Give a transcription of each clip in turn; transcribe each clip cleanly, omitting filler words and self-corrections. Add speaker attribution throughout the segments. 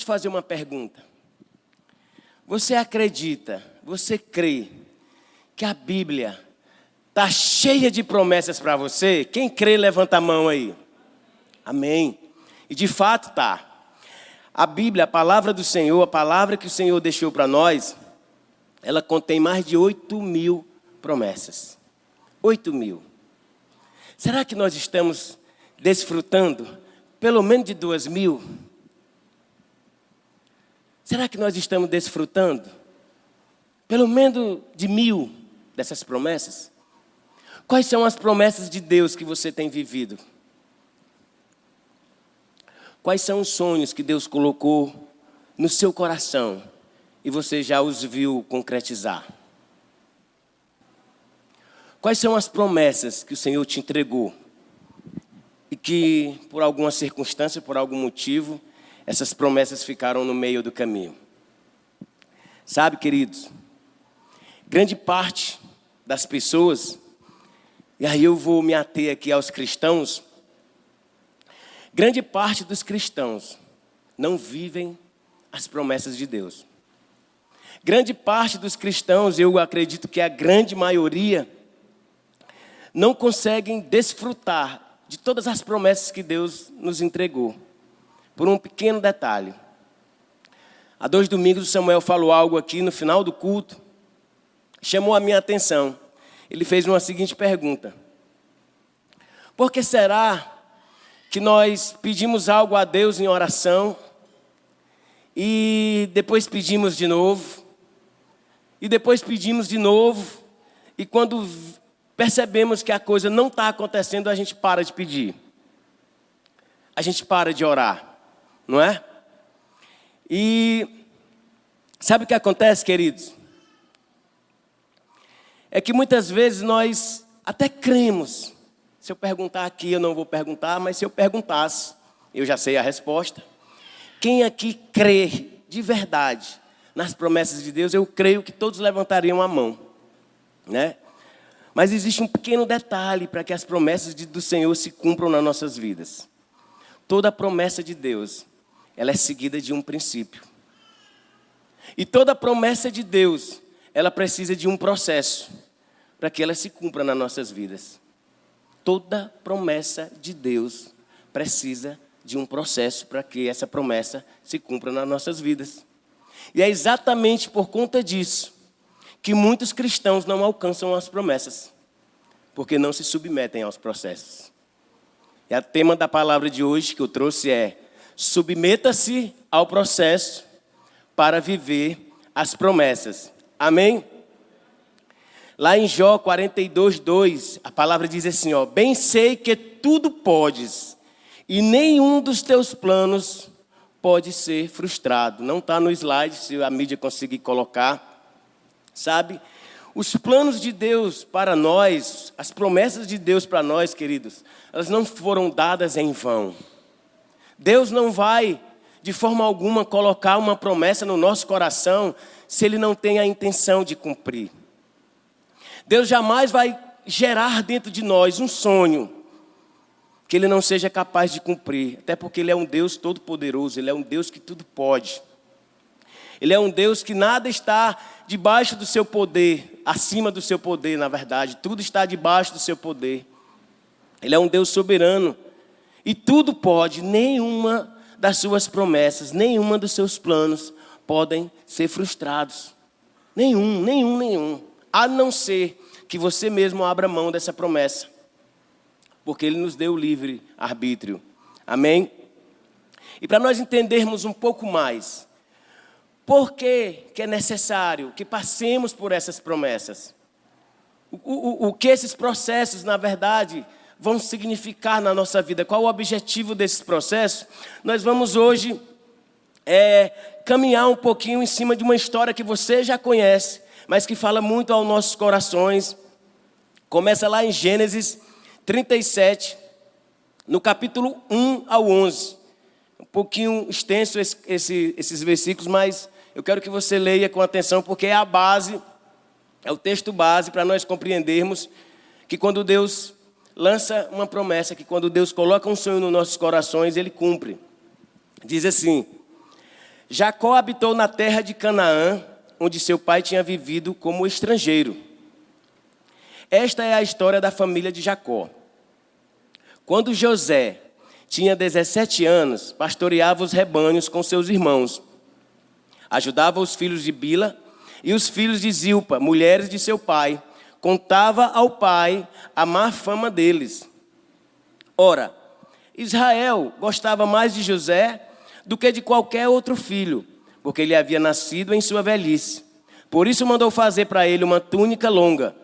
Speaker 1: te fazer uma pergunta. Você acredita, você crê que a Bíblia está cheia de promessas para você? Quem crê, levanta a mão aí. Amém. E de fato está. A Bíblia, a palavra do Senhor, a palavra que o Senhor deixou para nós, ela contém mais de 8.000 promessas. 8.000. Será que nós estamos desfrutando pelo menos de 2.000? Será que nós estamos desfrutando pelo menos de 1.000 dessas promessas? Quais são as promessas de Deus que você tem vivido? Quais são os sonhos que Deus colocou no seu coração e você já os viu concretizar? Quais são as promessas que o Senhor te entregou e que, por alguma circunstância, por algum motivo, essas promessas ficaram no meio do caminho? Sabe, queridos, grande parte das pessoas, e aí eu vou me ater aqui aos cristãos, grande parte dos cristãos não vivem as promessas de Deus. Grande parte dos cristãos, eu acredito que a grande maioria, não conseguem desfrutar de todas as promessas que Deus nos entregou. Por um pequeno detalhe. Há 2 domingos o Samuel falou algo aqui no final do culto, chamou a minha atenção. Ele fez uma seguinte pergunta: por que será que nós pedimos algo a Deus em oração e depois pedimos de novo, e depois pedimos de novo, e quando percebemos que a coisa não está acontecendo, a gente para de pedir, a gente para de orar, não é? E sabe o que acontece, queridos? É que muitas vezes nós até cremos. Se eu perguntar aqui, eu não vou perguntar, mas se eu perguntasse, eu já sei a resposta. Quem aqui crê de verdade nas promessas de Deus, eu creio que todos levantariam a mão, né? Mas existe um pequeno detalhe para que as promessas do Senhor se cumpram nas nossas vidas. Toda promessa de Deus, ela é seguida de um princípio. E toda promessa de Deus, ela precisa de um processo para que ela se cumpra nas nossas vidas. Toda promessa de Deus precisa de um processo para que essa promessa se cumpra nas nossas vidas. E é exatamente por conta disso que muitos cristãos não alcançam as promessas, porque não se submetem aos processos. E o tema da palavra de hoje que eu trouxe é: submeta-se ao processo para viver as promessas. Amém? Lá em Jó 42:2, a palavra diz assim, ó: bem sei que tudo podes, e nenhum dos teus planos pode ser frustrado. Não está no slide, se a mídia conseguir colocar. Sabe? Os planos de Deus para nós, as promessas de Deus para nós, queridos, elas não foram dadas em vão. Deus não vai, de forma alguma, colocar uma promessa no nosso coração se Ele não tem a intenção de cumprir. Deus jamais vai gerar dentro de nós um sonho que Ele não seja capaz de cumprir. Até porque Ele é um Deus todo-poderoso, Ele é um Deus que tudo pode. Ele é um Deus que nada está debaixo do seu poder, acima do seu poder, na verdade. Tudo está debaixo do seu poder. Ele é um Deus soberano. E tudo pode, nenhuma das suas promessas, nenhuma dos seus planos podem ser frustrados. Nenhum. A não ser que você mesmo abra mão dessa promessa. Porque Ele nos deu o livre arbítrio. Amém? E para nós entendermos um pouco mais, por que é necessário que passemos por essas promessas? O que esses processos, na verdade, vão significar na nossa vida? Qual o objetivo desses processos? Nós vamos hoje caminhar um pouquinho em cima de uma história que você já conhece, mas que fala muito aos nossos corações. Começa lá em Gênesis 37, no capítulo 1 ao 11. Um pouquinho extenso esses versículos, mas eu quero que você leia com atenção, porque é a base, é o texto base para nós compreendermos que quando Deus lança uma promessa, que quando Deus coloca um sonho nos nossos corações, Ele cumpre. Diz assim: Jacó habitou na terra de Canaã, onde seu pai tinha vivido como estrangeiro. Esta é a história da família de Jacó. Quando José tinha 17 anos, pastoreava os rebanhos com seus irmãos. Ajudava os filhos de Bila e os filhos de Zilpa, mulheres de seu pai. Contava ao pai a má fama deles. Ora, Israel gostava mais de José do que de qualquer outro filho, porque ele havia nascido em sua velhice. Por isso mandou fazer para ele uma túnica longa.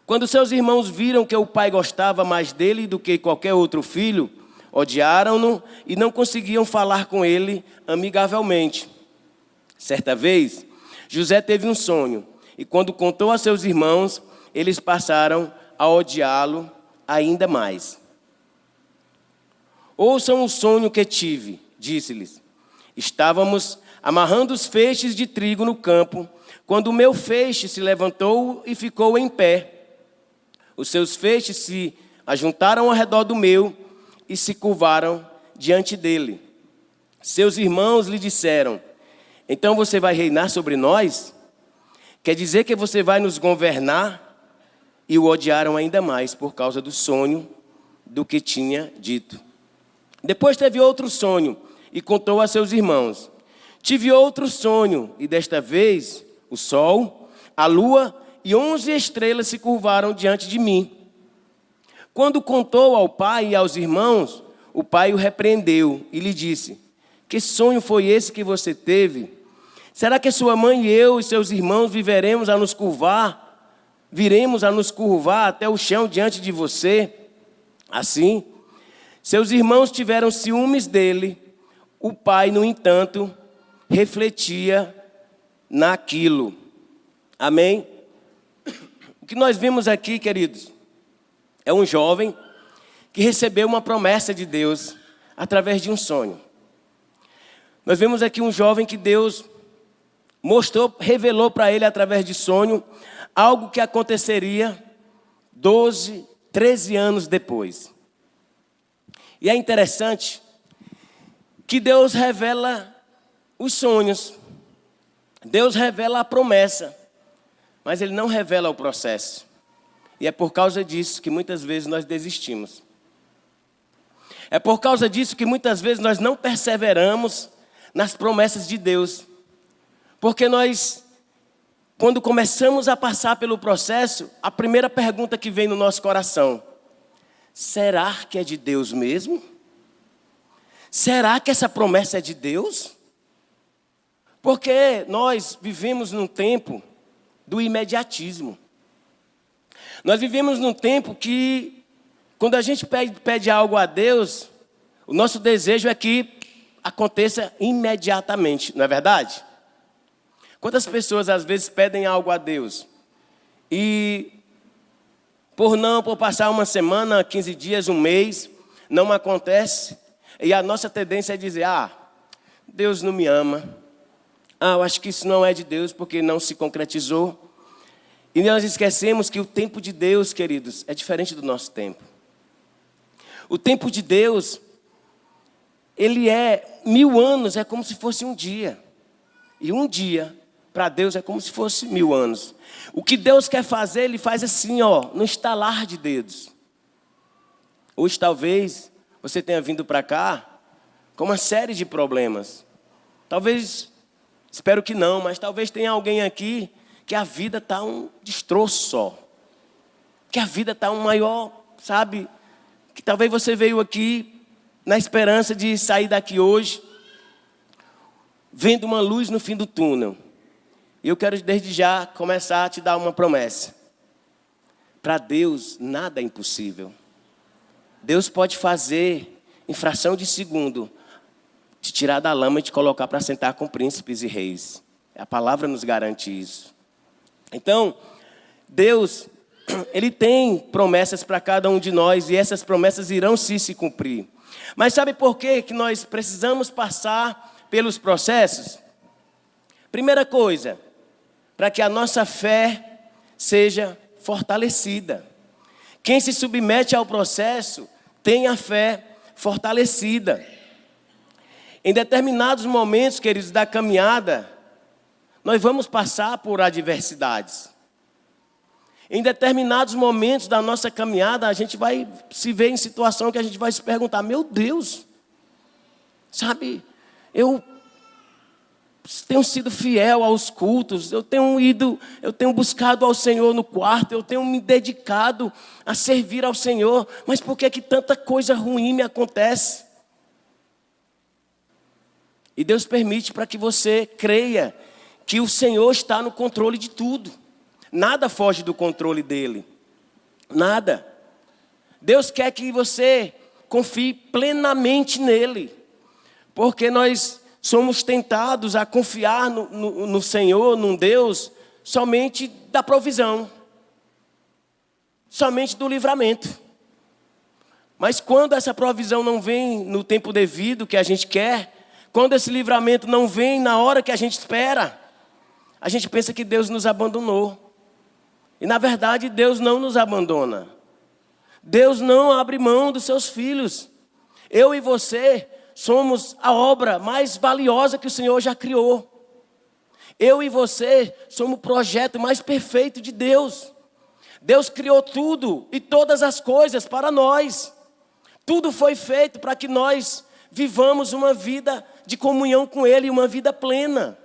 Speaker 1: Quando seus irmãos viram que o pai gostava mais dele do que qualquer outro filho, odiaram-no e não conseguiam falar com ele amigavelmente. Certa vez, José teve um sonho, e quando contou a seus irmãos, eles passaram a odiá-lo ainda mais. Ouçam o sonho que tive, disse-lhes. Estávamos amarrando os feixes de trigo no campo, quando o meu feixe se levantou e ficou em pé. Os seus feixes se ajuntaram ao redor do meu e se curvaram diante dele. Seus irmãos lhe disseram: então você vai reinar sobre nós? Quer dizer que você vai nos governar? E o odiaram ainda mais por causa do sonho do que tinha dito. Depois teve outro sonho e contou a seus irmãos. Tive outro sonho e desta vez o sol, a lua e 11 estrelas se curvaram diante de mim. Quando contou ao pai e aos irmãos, o pai o repreendeu e lhe disse: que sonho foi esse que você teve? Será que sua mãe e eu e seus irmãos viremos a nos curvar até o chão diante de você? Assim, seus irmãos tiveram ciúmes dele. O pai, no entanto, refletia naquilo. Amém? O que nós vimos aqui, queridos, é um jovem que recebeu uma promessa de Deus através de um sonho. Nós vemos aqui um jovem que Deus revelou para ele através de sonho algo que aconteceria 12, 13 anos depois. E é interessante que Deus revela os sonhos, Deus revela a promessa, mas Ele não revela o processo. E é por causa disso que muitas vezes nós desistimos. É por causa disso que muitas vezes nós não perseveramos nas promessas de Deus. Porque nós, quando começamos a passar pelo processo, a primeira pergunta que vem no nosso coração: será que é de Deus mesmo? Será que essa promessa é de Deus? Porque nós vivemos num tempo do imediatismo. Nós vivemos num tempo que, quando a gente pede algo a Deus, o nosso desejo é que aconteça imediatamente, não é verdade? Quantas pessoas às vezes pedem algo a Deus e por passar uma semana, 15 dias, um mês, não acontece, e a nossa tendência é dizer: Deus não me ama, eu acho que isso não é de Deus porque não se concretizou. E nós esquecemos que o tempo de Deus, queridos, é diferente do nosso tempo. O tempo de Deus, ele é 1000 anos, é como se fosse um dia. E um dia, para Deus, é como se fosse 1000 anos. O que Deus quer fazer, Ele faz assim, no estalar de dedos. Hoje, talvez, você tenha vindo para cá com uma série de problemas. Talvez, espero que não, mas talvez tenha alguém aqui que a vida está um destroço só. Que a vida está um maior, sabe? Que talvez você veio aqui na esperança de sair daqui hoje, vendo uma luz no fim do túnel. E eu quero desde já começar a te dar uma promessa. Para Deus, nada é impossível. Deus pode fazer, em fração de segundo, te tirar da lama e te colocar para sentar com príncipes e reis. A palavra nos garante isso. Então, Deus, Ele tem promessas para cada um de nós e essas promessas irão se cumprir. Mas sabe por que nós precisamos passar pelos processos? Primeira coisa, para que a nossa fé seja fortalecida. Quem se submete ao processo tem a fé fortalecida. Em determinados momentos, queridos, da caminhada, nós vamos passar por adversidades. Em determinados momentos da nossa caminhada, a gente vai se ver em situação que a gente vai se perguntar: meu Deus, sabe, eu tenho sido fiel aos cultos, eu tenho buscado ao Senhor no quarto, eu tenho me dedicado a servir ao Senhor, mas por que tanta coisa ruim me acontece? E Deus permite para que você creia que o Senhor está no controle de tudo. Nada foge do controle dele. Nada. Deus quer que você confie plenamente nele. Porque nós somos tentados a confiar no Senhor, num Deus, somente da provisão. Somente do livramento. Mas quando essa provisão não vem no tempo devido que a gente quer, quando esse livramento não vem na hora que a gente espera, a gente pensa que Deus nos abandonou. E na verdade Deus não nos abandona. Deus não abre mão dos seus filhos. Eu e você somos a obra mais valiosa que o Senhor já criou. Eu e você somos o projeto mais perfeito de Deus. Deus criou tudo e todas as coisas para nós. Tudo foi feito para que nós vivamos uma vida de comunhão com Ele, uma vida plena.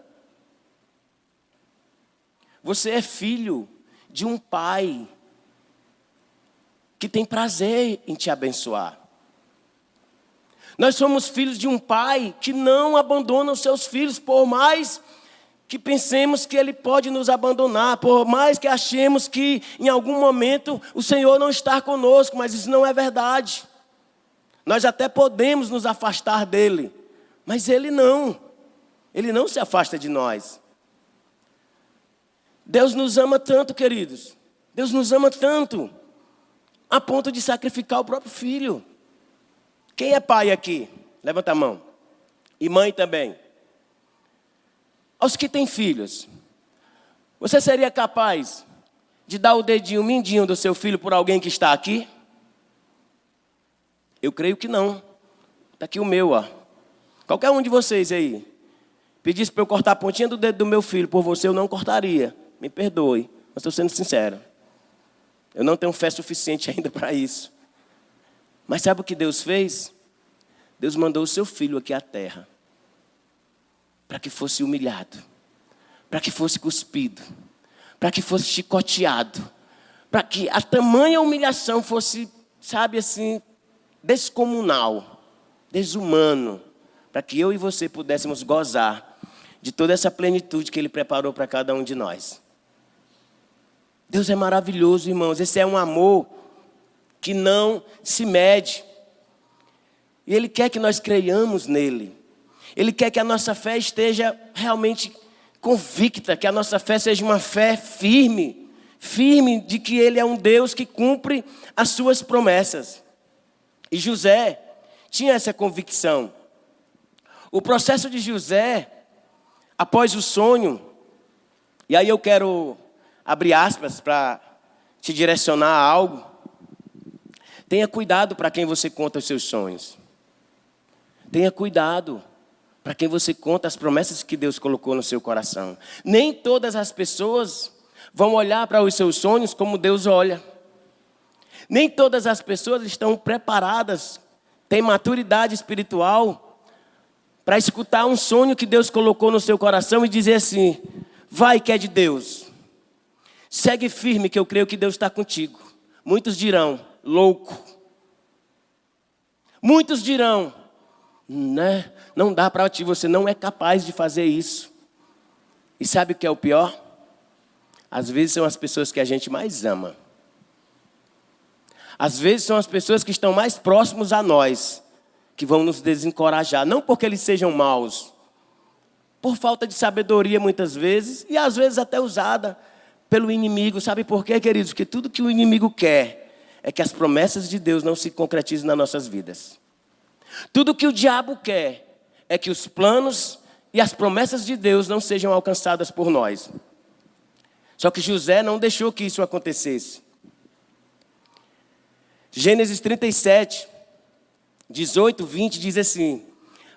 Speaker 1: Você é filho de um pai que tem prazer em te abençoar. Nós somos filhos de um pai que não abandona os seus filhos, por mais que pensemos que Ele pode nos abandonar, por mais que achemos que em algum momento o Senhor não está conosco, mas isso não é verdade. Nós até podemos nos afastar dEle, mas Ele não se afasta de nós. Deus nos ama tanto, queridos, Deus nos ama tanto, a ponto de sacrificar o próprio filho. Quem é pai aqui? Levanta a mão. E mãe também. Aos que têm filhos, você seria capaz de dar o dedinho mindinho do seu filho por alguém que está aqui? Eu creio que não. Está aqui o meu, ó. Qualquer um de vocês aí pedisse para eu cortar a pontinha do dedo do meu filho por você, eu não cortaria. Me perdoe, mas estou sendo sincero. Eu não tenho fé suficiente ainda para isso. Mas sabe o que Deus fez? Deus mandou o seu filho aqui à terra para que fosse humilhado, para que fosse cuspido, para que fosse chicoteado, para que a tamanha humilhação fosse, sabe assim, descomunal, desumano, para que eu e você pudéssemos gozar de toda essa plenitude que Ele preparou para cada um de nós. Deus é maravilhoso, irmãos. Esse é um amor que não se mede. E Ele quer que nós creiamos nele. Ele quer que a nossa fé esteja realmente convicta, que a nossa fé seja uma fé firme, firme de que Ele é um Deus que cumpre as suas promessas. E José tinha essa convicção. O processo de José, após o sonho, e aí eu quero abrir aspas para te direcionar a algo. Tenha cuidado para quem você conta os seus sonhos. Tenha cuidado para quem você conta as promessas que Deus colocou no seu coração. Nem todas as pessoas vão olhar para os seus sonhos como Deus olha. Nem todas as pessoas estão preparadas, têm maturidade espiritual para escutar um sonho que Deus colocou no seu coração e dizer assim: vai que é de Deus. Segue firme que eu creio que Deus está contigo. Muitos dirão: louco. Muitos dirão: né? Não dá para ti, você não é capaz de fazer isso. E sabe o que é o pior? Às vezes são as pessoas que a gente mais ama. Às vezes são as pessoas que estão mais próximos a nós que vão nos desencorajar. Não porque eles sejam maus, por falta de sabedoria muitas vezes, e às vezes até usada pelo inimigo. Sabe por quê, queridos? Porque tudo que o inimigo quer é que as promessas de Deus não se concretizem nas nossas vidas. Tudo que o diabo quer é que os planos e as promessas de Deus não sejam alcançadas por nós. Só que José não deixou que isso acontecesse. Gênesis 37, 18, 20 diz assim: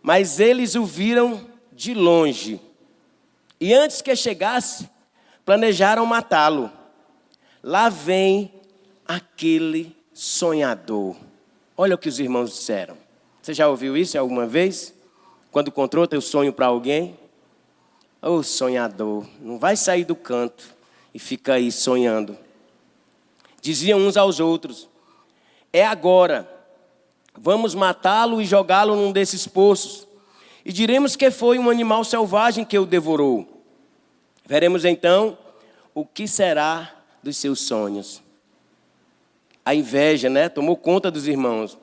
Speaker 1: Mas eles o viram de longe. E antes que chegasse, planejaram matá-lo. Lá vem aquele sonhador. Olha o que os irmãos disseram. Você já ouviu isso alguma vez? Quando contou teu sonho para alguém? Ô sonhador, não vai sair do canto e fica aí sonhando. Diziam uns aos outros: é agora, vamos matá-lo e jogá-lo num desses poços. E diremos que foi um animal selvagem que o devorou. Veremos então o que será dos seus sonhos. A inveja, né? Tomou conta dos irmãos.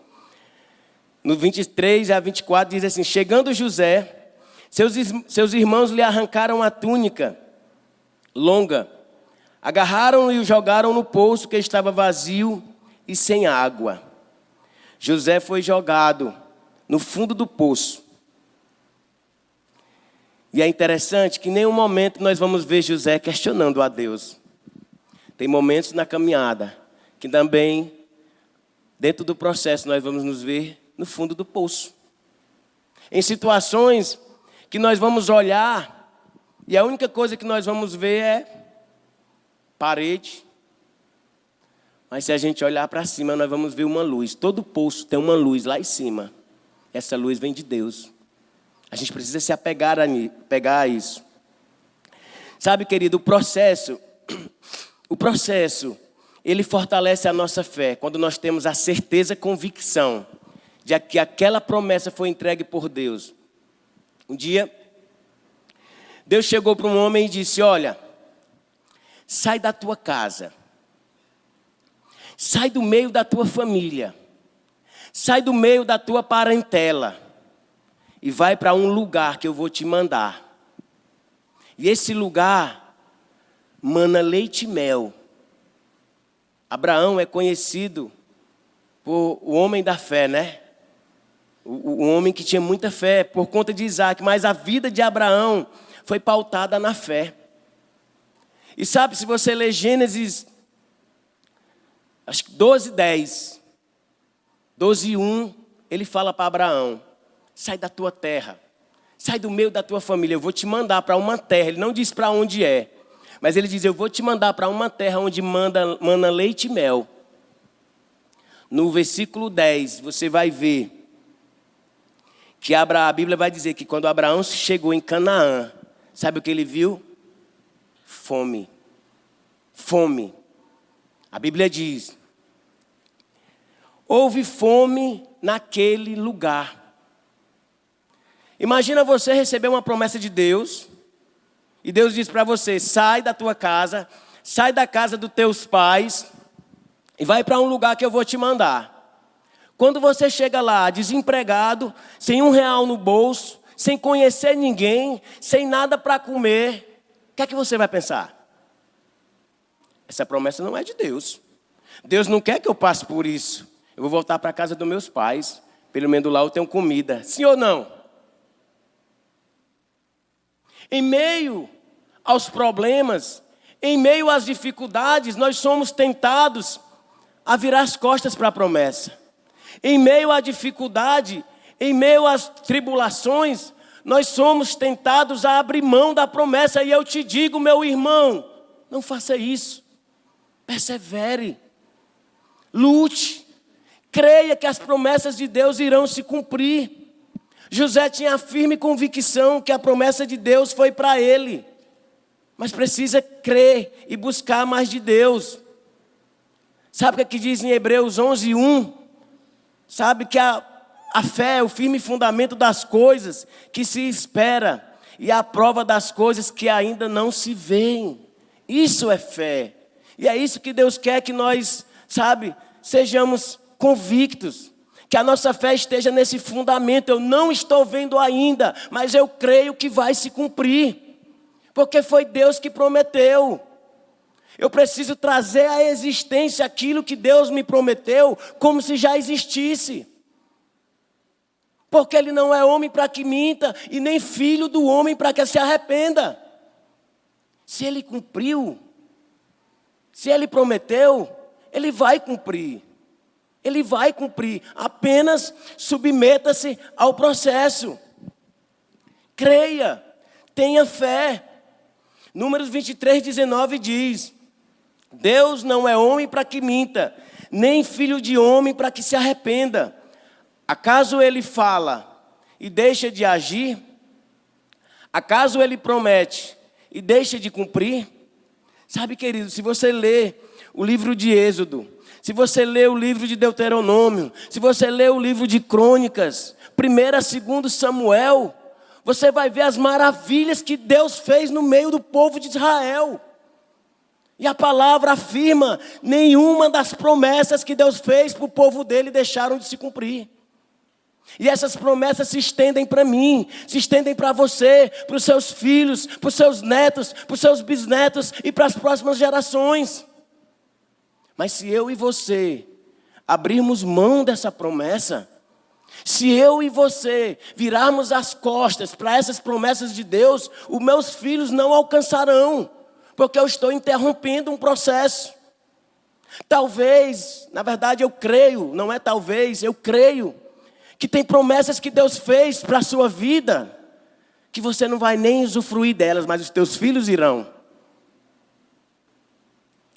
Speaker 1: No 23 a 24 diz assim: chegando José, seus irmãos lhe arrancaram a túnica longa, agarraram-no e o jogaram no poço que estava vazio e sem água. José foi jogado no fundo do poço. E é interessante que em nenhum momento nós vamos ver José questionando a Deus. Tem momentos na caminhada que também, dentro do processo, nós vamos nos ver no fundo do poço. Em situações que nós vamos olhar e a única coisa que nós vamos ver é parede. Mas se a gente olhar para cima, nós vamos ver uma luz. Todo poço tem uma luz lá em cima. Essa luz vem de Deus. A gente precisa se apegar a isso. Sabe, querido, o processo, ele fortalece a nossa fé quando nós temos a certeza, convicção de que aquela promessa foi entregue por Deus. Um dia, Deus chegou para um homem e disse: olha, sai da tua casa, sai do meio da tua família, sai do meio da tua parentela e vai para um lugar que eu vou te mandar. E esse lugar mana leite e mel. Abraão é conhecido por o homem da fé, né? O homem que tinha muita fé por conta de Isaac, mas a vida de Abraão foi pautada na fé. E sabe, se você ler Gênesis, acho que 12:10, 12:1, ele fala para Abraão: sai da tua terra, sai do meio da tua família, eu vou te mandar para uma terra. Ele não diz para onde é, mas ele diz: eu vou te mandar para uma terra onde mana leite e mel. No versículo 10, você vai ver que a Bíblia vai dizer que quando Abraão chegou em Canaã, sabe o que ele viu? Fome. Fome. A Bíblia diz: houve fome naquele lugar. Imagina você receber uma promessa de Deus, e Deus diz para você: sai da tua casa, sai da casa dos teus pais, e vai para um lugar que eu vou te mandar. Quando você chega lá, desempregado, sem R$1 no bolso, sem conhecer ninguém, sem nada para comer, o que é que você vai pensar? Essa promessa não é de Deus. Deus não quer que eu passe por isso. Eu vou voltar para a casa dos meus pais. Pelo menos lá eu tenho comida. Sim ou não? Em meio aos problemas, em meio às dificuldades, nós somos tentados a virar as costas para a promessa. Em meio à dificuldade, em meio às tribulações, nós somos tentados a abrir mão da promessa. E eu te digo, meu irmão, não faça isso. Persevere, lute, creia que as promessas de Deus irão se cumprir. José tinha a firme convicção que a promessa de Deus foi para ele, mas precisa crer e buscar mais de Deus. Sabe o que diz em Hebreus 11:1? Sabe que a fé é o firme fundamento das coisas que se espera e a prova das coisas que ainda não se veem. Isso é fé. E é isso que Deus quer que nós, sejamos convictos. Que a nossa fé esteja nesse fundamento. Eu não estou vendo ainda, mas eu creio que vai se cumprir. Porque foi Deus que prometeu. Eu preciso trazer à existência aquilo que Deus me prometeu, como se já existisse. Porque Ele não é homem para que minta, e nem filho do homem para que se arrependa. Se Ele cumpriu, se Ele prometeu, Ele vai cumprir. Ele vai cumprir. Apenas submeta-se ao processo. Creia, tenha fé. Números 23:19 diz: Deus não é homem para que minta, nem filho de homem para que se arrependa. Acaso ele fala e deixa de agir? Acaso ele promete e deixa de cumprir? Sabe, querido, se você lê o livro de Êxodo, se você lê o livro de Deuteronômio, se você lê o livro de Crônicas, 1º, 2º Samuel, você vai ver as maravilhas que Deus fez no meio do povo de Israel. E a palavra afirma, nenhuma das promessas que Deus fez para o povo dele deixaram de se cumprir. E essas promessas se estendem para mim, se estendem para você, para os seus filhos, para os seus netos, para os seus bisnetos e para as próximas gerações. Mas se eu e você abrirmos mão dessa promessa, se eu e você virarmos as costas para essas promessas de Deus, os meus filhos não alcançarão, porque eu estou interrompendo um processo. Talvez, na verdade eu creio, não é talvez, eu creio, que tem promessas que Deus fez para a sua vida, que você não vai nem usufruir delas, mas os teus filhos irão.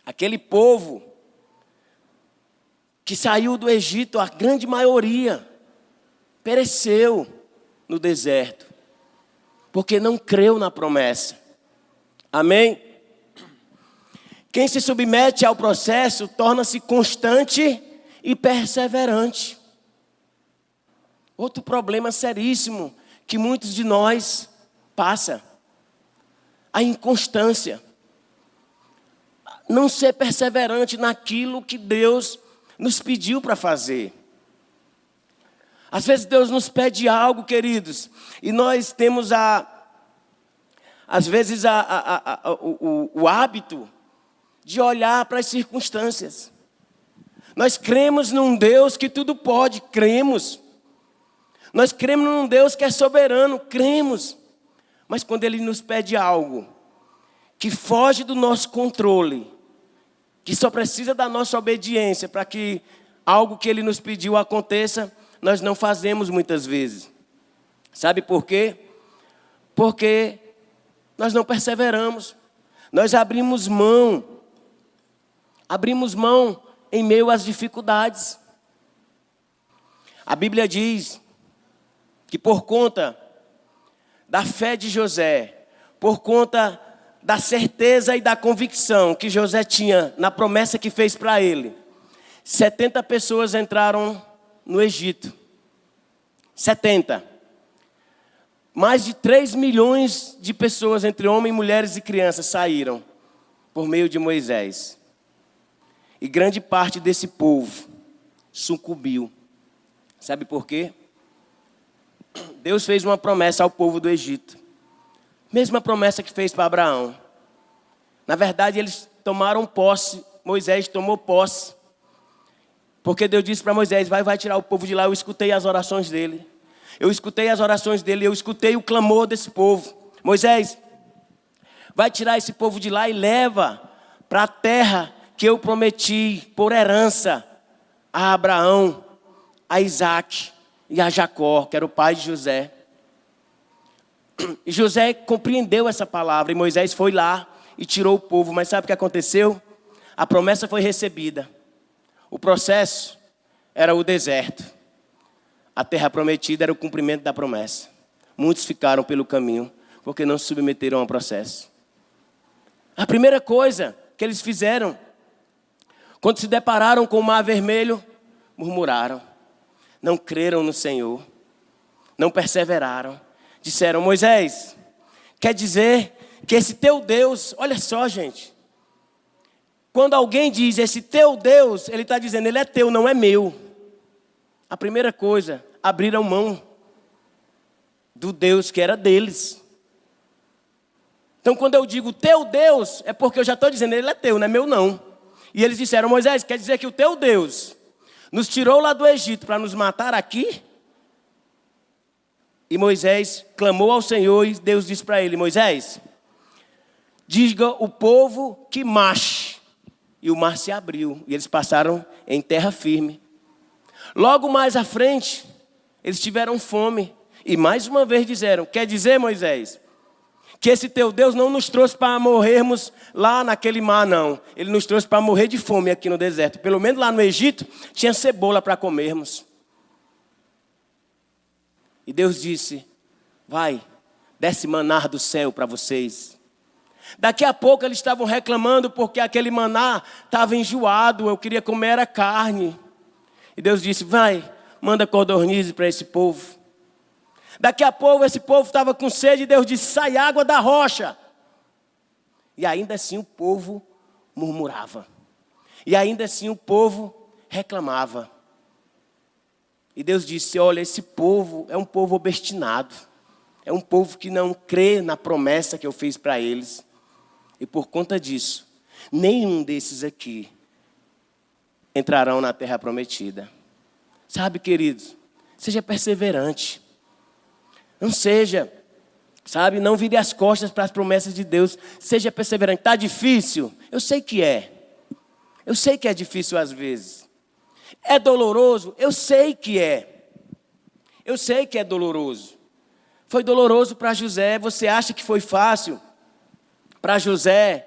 Speaker 1: Aquele povo que saiu do Egito, a grande maioria, pereceu no deserto, porque não creu na promessa. Amém? Quem se submete ao processo torna-se constante e perseverante. Outro problema seríssimo que muitos de nós passa, a inconstância. Não ser perseverante naquilo que Deus nos pediu para fazer. Às vezes Deus nos pede algo, queridos, e nós temos às vezes o hábito de olhar para as circunstâncias. Nós cremos num Deus que tudo pode, cremos. Nós cremos num Deus que é soberano, cremos. Mas quando Ele nos pede algo que foge do nosso controle, que só precisa da nossa obediência para que algo que Ele nos pediu aconteça, nós não fazemos muitas vezes. Sabe por quê? Porque nós não perseveramos. Nós abrimos mão em meio às dificuldades. A Bíblia diz que por conta da fé de José, por conta da certeza e da convicção que José tinha na promessa que fez para ele, 70 pessoas entraram no Egito. 70. Mais de 3 milhões de pessoas, entre homens, mulheres e crianças, saíram por meio de Moisés. E grande parte desse povo sucumbiu. Sabe por quê? Deus fez uma promessa ao povo do Egito. Mesma promessa que fez para Abraão. Na verdade, eles tomaram posse. Moisés tomou posse. Porque Deus disse para Moisés, vai tirar o povo de lá. Eu escutei as orações dele. Eu escutei o clamor desse povo. Moisés, vai tirar esse povo de lá e leva para a terra que eu prometi por herança a Abraão, a Isaac e a Jacó, que era o pai de José. E José compreendeu essa palavra e Moisés foi lá e tirou o povo. Mas sabe o que aconteceu? A promessa foi recebida. O processo era o deserto. A terra prometida era o cumprimento da promessa. Muitos ficaram pelo caminho porque não se submeteram ao processo. A primeira coisa que eles fizeram, quando se depararam com o mar vermelho, murmuraram. Não creram no Senhor. Não perseveraram. Disseram, Moisés, quer dizer que esse teu Deus, olha só, gente. Quando alguém diz esse teu Deus, ele está dizendo, ele é teu, não é meu. A primeira coisa, abriram mão do Deus que era deles. Então quando eu digo teu Deus, é porque eu já estou dizendo, ele é teu, não é meu não. E eles disseram, Moisés, quer dizer que o teu Deus nos tirou lá do Egito para nos matar aqui? E Moisés clamou ao Senhor e Deus disse para ele, Moisés, diga o povo que marche. E o mar se abriu e eles passaram em terra firme. Logo mais à frente, eles tiveram fome. E mais uma vez disseram: quer dizer, Moisés, que esse teu Deus não nos trouxe para morrermos lá naquele mar, não. Ele nos trouxe para morrer de fome aqui no deserto. Pelo menos lá no Egito tinha cebola para comermos. E Deus disse: vai, desce maná do céu para vocês. Daqui a pouco eles estavam reclamando porque aquele maná estava enjoado, eu queria comer era carne. E Deus disse: vai, manda codornizes para esse povo. Daqui a pouco esse povo estava com sede e Deus disse: sai água da rocha. E ainda assim o povo murmurava. E ainda assim o povo reclamava. E Deus disse: olha, esse povo é um povo obstinado. É um povo que não crê na promessa que eu fiz para eles. E por conta disso, nenhum desses aqui entrarão na terra prometida. Sabe, queridos, seja perseverante. Não seja, sabe, não vire as costas para as promessas de Deus. Seja perseverante. Está difícil? Eu sei que é. Eu sei que é difícil às vezes. É doloroso? Eu sei que é. Eu sei que é doloroso. Foi doloroso para José. Você acha que foi fácil para José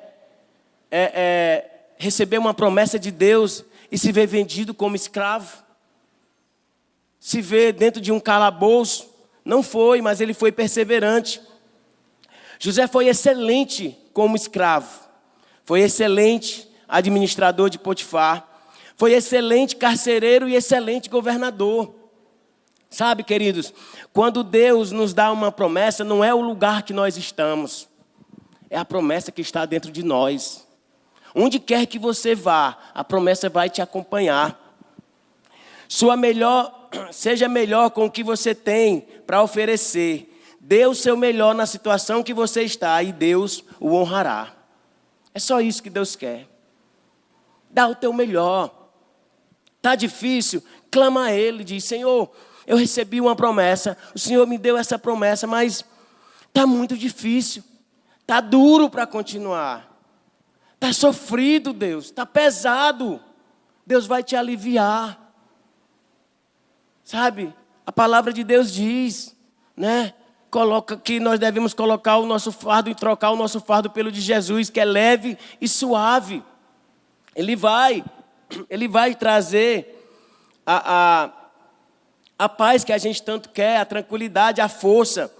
Speaker 1: receber uma promessa de Deus e se ver vendido como escravo? Se ver dentro de um calabouço? Não foi, mas ele foi perseverante. José foi excelente como escravo. Foi excelente administrador de Potifar. Foi excelente carcereiro e excelente governador. Sabe, queridos, quando Deus nos dá uma promessa, não é o lugar que nós estamos. É a promessa que está dentro de nós. Onde quer que você vá, a promessa vai te acompanhar. Seja melhor com o que você tem para oferecer. Dê o seu melhor na situação que você está e Deus o honrará. É só isso que Deus quer. Dá o teu melhor. Está difícil? Clama a Ele, diz: Senhor, eu recebi uma promessa, o Senhor me deu essa promessa, mas está muito difícil. Está duro para continuar. Está sofrido, Deus. Está pesado. Deus vai te aliviar. Sabe, a palavra de Deus diz, né? Coloca que nós devemos colocar o nosso fardo e trocar o nosso fardo pelo de Jesus, que é leve e suave. Ele vai trazer a paz que a gente tanto quer, a tranquilidade, a força.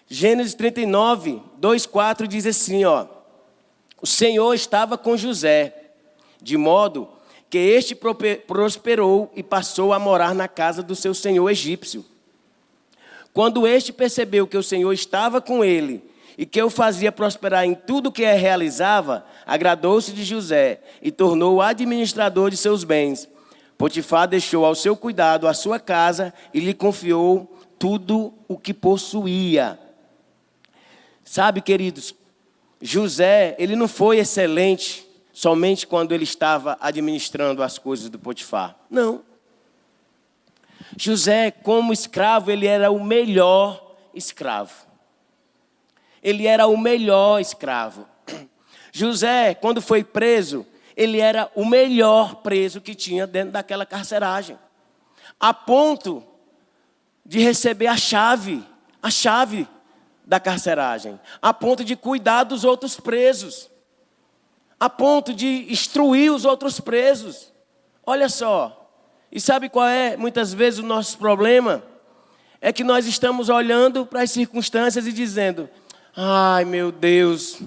Speaker 1: Gênesis 39, 2:4 diz assim, ó: o Senhor estava com José, de modo que este prosperou e passou a morar na casa do seu senhor egípcio. Quando este percebeu que o Senhor estava com ele e que o fazia prosperar em tudo que realizava, agradou-se de José e tornou-o administrador de seus bens. Potifar deixou ao seu cuidado a sua casa e lhe confiou tudo o que possuía. Sabe, queridos, José, ele não foi excelente somente quando ele estava administrando as coisas do Potifar. Não. José, como escravo, ele era o melhor escravo. Ele era o melhor escravo. José, quando foi preso, ele era o melhor preso que tinha dentro daquela carceragem. A ponto de receber a chave da carceragem. A ponto de cuidar dos outros presos. A ponto de instruir os outros presos. Olha só. E sabe qual é, muitas vezes, o nosso problema? É que nós estamos olhando para as circunstâncias e dizendo: ai, meu Deus,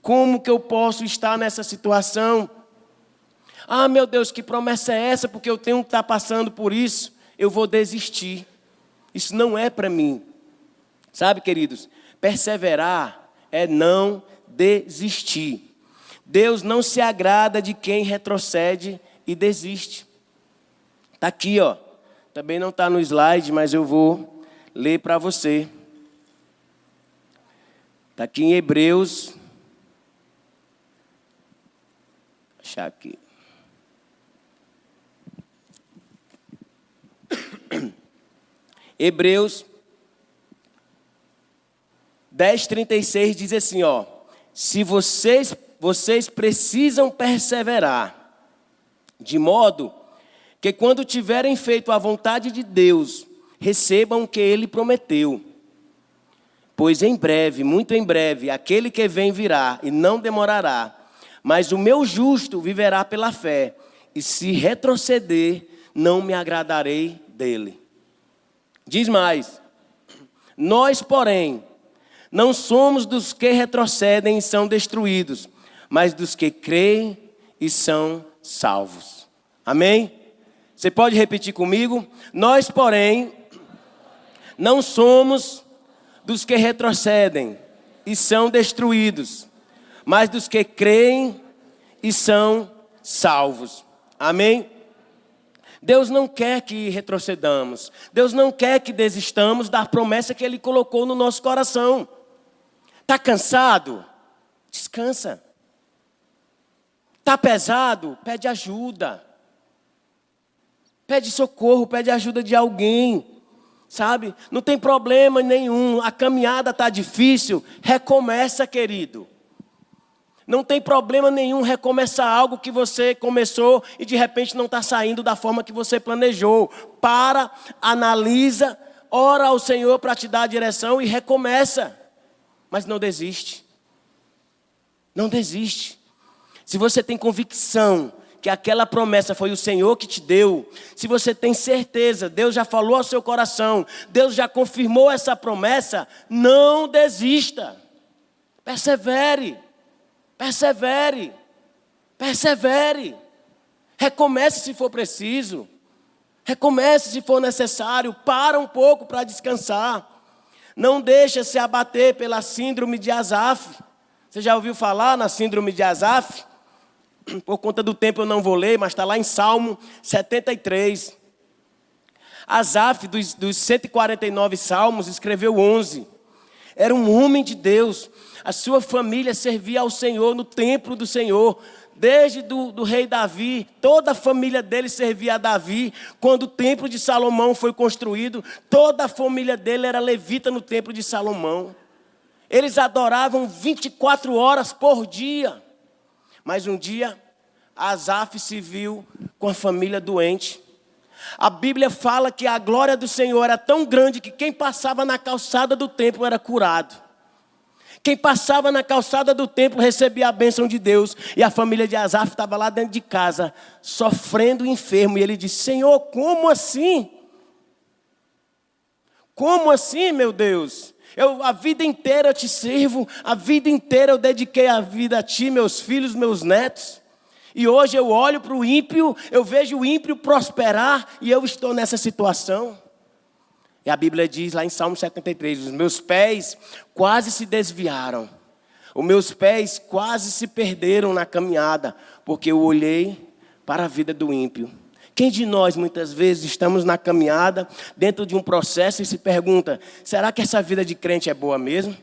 Speaker 1: como que eu posso estar nessa situação? Ah, meu Deus, que promessa é essa? Porque eu tenho que estar passando por isso. Eu vou desistir. Isso não é para mim. Sabe, queridos, perseverar é não desistir. Deus não se agrada de quem retrocede e desiste. Está aqui, ó. Também não está no slide, mas eu vou ler para você. Está aqui em Hebreus. Vou achar aqui. Hebreus 10:36 diz assim, ó: se vocês precisam perseverar, de modo que quando tiverem feito a vontade de Deus, recebam o que ele prometeu. Pois em breve, muito em breve, aquele que vem virá e não demorará. Mas o meu justo viverá pela fé, e se retroceder, não me agradarei dele. Diz mais: nós, porém, não somos dos que retrocedem e são destruídos, mas dos que creem e são salvos. Amém? Você pode repetir comigo? Nós, porém, não somos dos que retrocedem e são destruídos, mas dos que creem e são salvos. Amém? Deus não quer que retrocedamos. Deus não quer que desistamos da promessa que Ele colocou no nosso coração. Está cansado? Descansa. Está pesado? Pede ajuda. Pede socorro, pede ajuda de alguém. Sabe? Não tem problema nenhum. A caminhada está difícil. Recomeça, querido. Não tem problema nenhum recomeçar algo que você começou e de repente não está saindo da forma que você planejou. Para, analisa, ora ao Senhor para te dar a direção e recomeça. Mas não desiste. Não desiste. Se você tem convicção que aquela promessa foi o Senhor que te deu, se você tem certeza, Deus já falou ao seu coração, Deus já confirmou essa promessa, não desista. Persevere. Persevere, persevere, recomece se for preciso, recomece se for necessário, para um pouco para descansar, não deixa se abater pela síndrome de Asaf. Você já ouviu falar na síndrome de Asaf? Por conta do tempo eu não vou ler, mas está lá em Salmo 73. Asaf, dos 149 salmos, escreveu 11. Era um homem de Deus. A sua família servia ao Senhor no templo do Senhor. Desde do rei Davi, toda a família dele servia a Davi. Quando o templo de Salomão foi construído, toda a família dele era levita no templo de Salomão. Eles adoravam 24 horas por dia. Mas um dia, Asaf se viu com a família doente. A Bíblia fala que a glória do Senhor era tão grande que quem passava na calçada do templo era curado. Quem passava na calçada do templo recebia a bênção de Deus. E a família de Asaf estava lá dentro de casa, sofrendo enfermo. E ele disse: Senhor, como assim? Como assim, meu Deus? A vida inteira eu te sirvo, a vida inteira eu dediquei a vida a ti, meus filhos, meus netos. E hoje eu olho para o ímpio, eu vejo o ímpio prosperar e eu estou nessa situação. E a Bíblia diz lá em Salmo 73, os meus pés quase se desviaram. Os meus pés quase se perderam na caminhada, porque eu olhei para a vida do ímpio. Quem de nós muitas vezes estamos na caminhada, dentro de um processo e se pergunta, será que essa vida de crente é boa mesmo?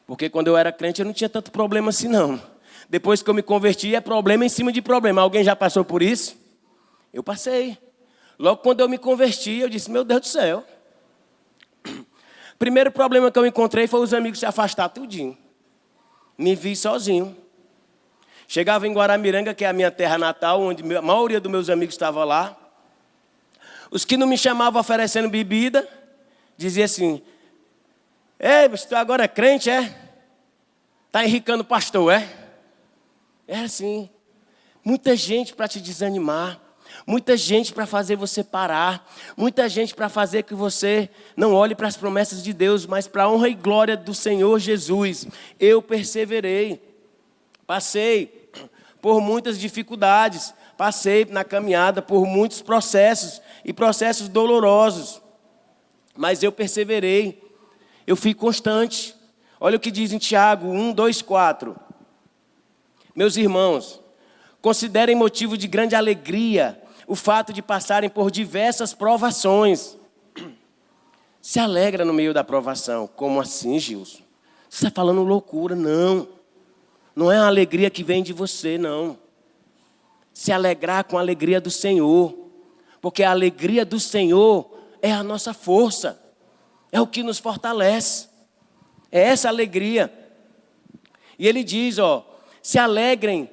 Speaker 1: Porque quando eu era crente eu não tinha tanto problema assim não. Depois que eu me converti é problema em cima de problema. Alguém já passou por isso? Eu passei. Logo quando eu me converti, eu disse, meu Deus do céu. Primeiro problema que eu encontrei foi os amigos se afastar tudinho. Me vi sozinho. Chegava em Guaramiranga, que é a minha terra natal, onde a maioria dos meus amigos estava lá. Os que não me chamavam oferecendo bebida, diziam assim, ei, mas tu agora é crente, é? Está enricando o pastor, é? É assim. Muita gente para te desanimar. Muita gente para fazer você parar. Muita gente para fazer que você não olhe para as promessas de Deus, mas para a honra e glória do Senhor Jesus. Eu perseverei. Passei por muitas dificuldades. Passei na caminhada por muitos processos. E processos dolorosos. Mas eu perseverei. Eu fui constante. Olha o que diz em Tiago 1, 2, 4. Meus irmãos, considerem motivo de grande alegria o fato de passarem por diversas provações. Se alegra no meio da provação. Como assim, Gilson? Você está falando loucura? Não. Não é uma alegria que vem de você, não. Se alegrar com a alegria do Senhor. Porque a alegria do Senhor é a nossa força. É o que nos fortalece. É essa alegria. E ele diz, se alegrem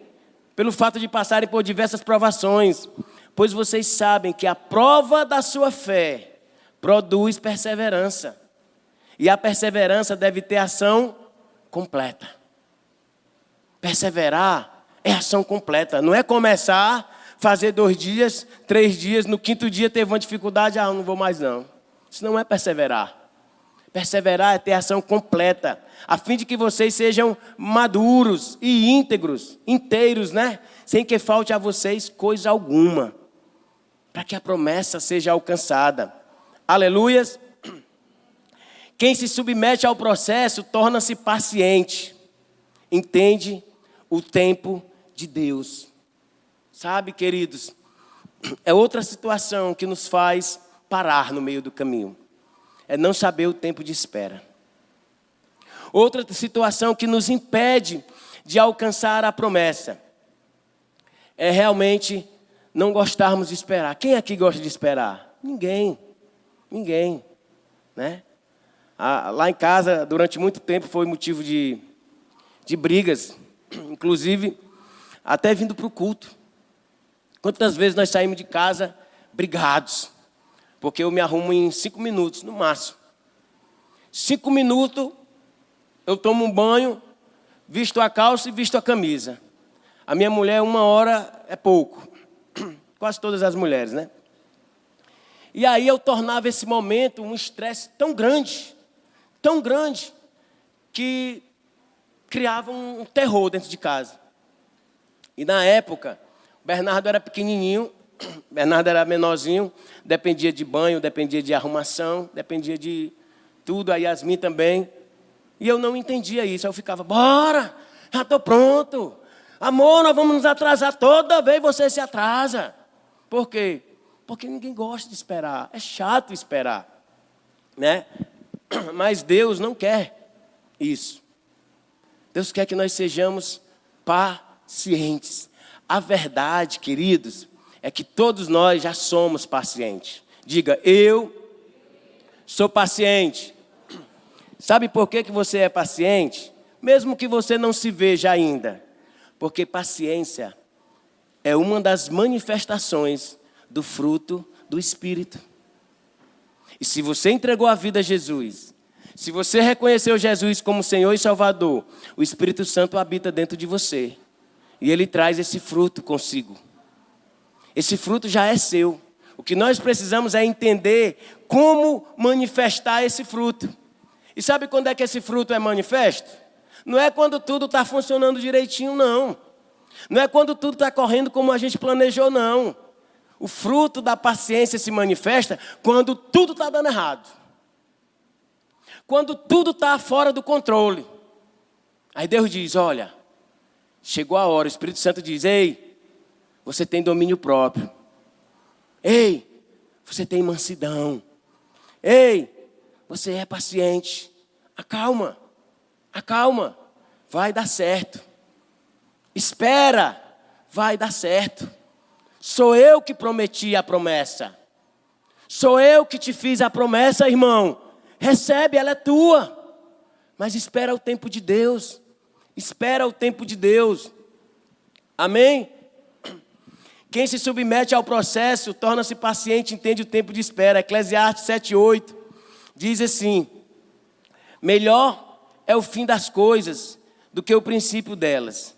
Speaker 1: pelo fato de passarem por diversas provações, pois vocês sabem que a prova da sua fé produz perseverança. E a perseverança deve ter ação completa. Perseverar é ação completa. Não é começar, fazer 2 dias, 3 dias, no 5º dia teve uma dificuldade, não vou mais não. Isso não é perseverar. Perseverar é ter ação completa, a fim de que vocês sejam maduros e íntegros, inteiros, né? Sem que falte a vocês coisa alguma, para que a promessa seja alcançada. Aleluias. Quem se submete ao processo torna-se paciente, entende o tempo de Deus. Sabe, queridos, é outra situação que nos faz parar no meio do caminho. É não saber o tempo de espera. Outra situação que nos impede de alcançar a promessa é realmente não gostarmos de esperar. Quem aqui gosta de esperar? Ninguém, né? Lá em casa, durante muito tempo, foi motivo de brigas, inclusive até vindo para o culto. Quantas vezes nós saímos de casa brigados? Porque eu me arrumo em 5 minutos, no máximo. 5 minutos, eu tomo um banho, visto a calça e visto a camisa. A minha mulher, 1 hora é pouco. Quase todas as mulheres, né? E aí eu tornava esse momento um estresse tão grande, que criava um terror dentro de casa. E na época, o Bernardo era pequenininho, Bernardo era menorzinho, dependia de banho, dependia de arrumação, dependia de tudo, a Yasmin também. E eu não entendia isso, eu ficava, bora, já estou pronto. Amor, nós vamos nos atrasar, toda vez você se atrasa. Por quê? Porque ninguém gosta de esperar, é chato esperar, né? Mas Deus não quer isso. Deus quer que nós sejamos pacientes. A verdade, queridos, é que todos nós já somos pacientes. Diga, eu sou paciente. Sabe por que você é paciente? Mesmo que você não se veja ainda. Porque paciência é uma das manifestações do fruto do Espírito. E se você entregou a vida a Jesus, se você reconheceu Jesus como Senhor e Salvador, o Espírito Santo habita dentro de você. E Ele traz esse fruto consigo. Esse fruto já é seu. O que nós precisamos é entender como manifestar esse fruto. E sabe quando é que esse fruto é manifesto? Não é quando tudo está funcionando direitinho, não. Não é quando tudo está correndo como a gente planejou, não. O fruto da paciência se manifesta quando tudo está dando errado. Quando tudo está fora do controle. Aí Deus diz, olha, chegou a hora, o Espírito Santo diz, ei, você tem domínio próprio. Ei, você tem mansidão. Ei, você é paciente. Acalma, vai dar certo. Espera, vai dar certo. Sou eu que prometi a promessa. Sou eu que te fiz a promessa, irmão. Recebe, ela é tua. Mas espera o tempo de Deus. Espera o tempo de Deus. Amém? Quem se submete ao processo torna-se paciente, entende o tempo de espera. Eclesiastes 7:8 diz assim: melhor é o fim das coisas do que o princípio delas.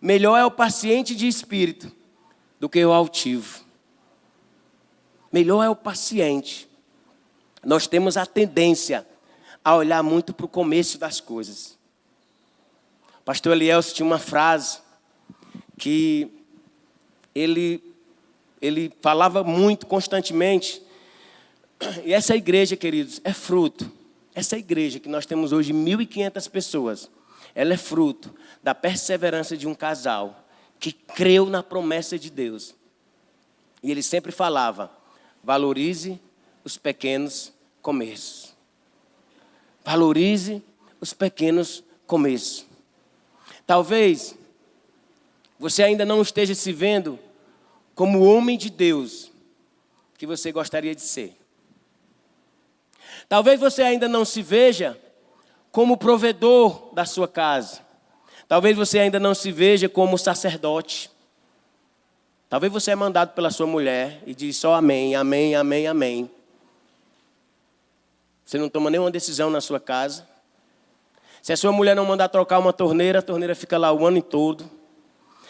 Speaker 1: Melhor é o paciente de espírito do que o altivo. Melhor é o paciente. Nós temos a tendência a olhar muito para o começo das coisas. O pastor Elielso tinha uma frase que ele falava muito constantemente. E essa igreja, queridos, é fruto. Essa igreja que nós temos hoje, 1.500 pessoas, ela é fruto da perseverança de um casal que creu na promessa de Deus. E ele sempre falava, valorize os pequenos começos. Valorize os pequenos começos. Talvez você ainda não esteja se vendo como o homem de Deus que você gostaria de ser. Talvez você ainda não se veja como provedor da sua casa. Talvez você ainda não se veja como sacerdote. Talvez você é mandado pela sua mulher e diz só amém, amém, amém, amém. Você não toma nenhuma decisão na sua casa. Se a sua mulher não mandar trocar uma torneira, a torneira fica lá o ano todo.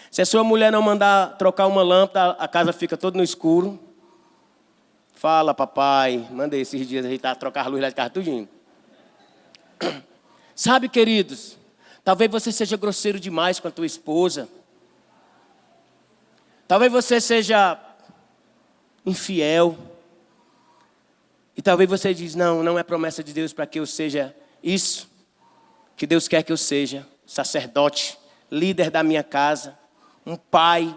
Speaker 1: Se a sua mulher não mandar trocar uma lâmpada, a casa fica toda no escuro. Fala, papai, mandei esses dias ajeitar, trocar a luz lá de casa tudinho. Sabe, queridos, talvez você seja grosseiro demais com a tua esposa. Talvez você seja infiel. E talvez você diz, não é promessa de Deus para que eu seja isso que Deus quer que eu seja. Sacerdote, líder da minha casa, um pai,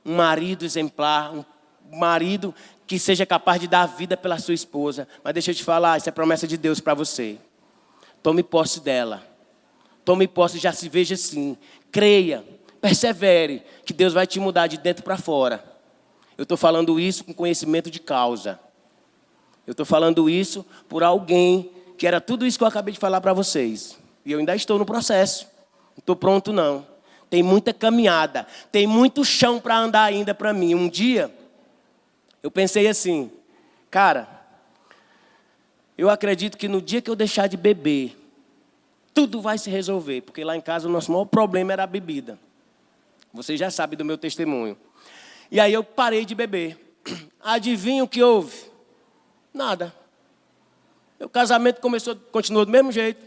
Speaker 1: um marido exemplar, um marido que seja capaz de dar a vida pela sua esposa. Mas deixa eu te falar, isso é promessa de Deus para você. Tome posse dela. Tome posse, já se veja assim. Creia, persevere, que Deus vai te mudar de dentro para fora. Eu estou falando isso com conhecimento de causa. Eu estou falando isso por alguém que era tudo isso que eu acabei de falar para vocês. E eu ainda estou no processo. Não estou pronto, não. Tem muita caminhada. Tem muito chão para andar ainda para mim. Um dia, eu pensei assim, cara, eu acredito que no dia que eu deixar de beber, tudo vai se resolver. Porque lá em casa o nosso maior problema era a bebida. Vocês já sabem do meu testemunho. E aí eu parei de beber. Adivinha o que houve? Nada. Meu casamento continuou do mesmo jeito.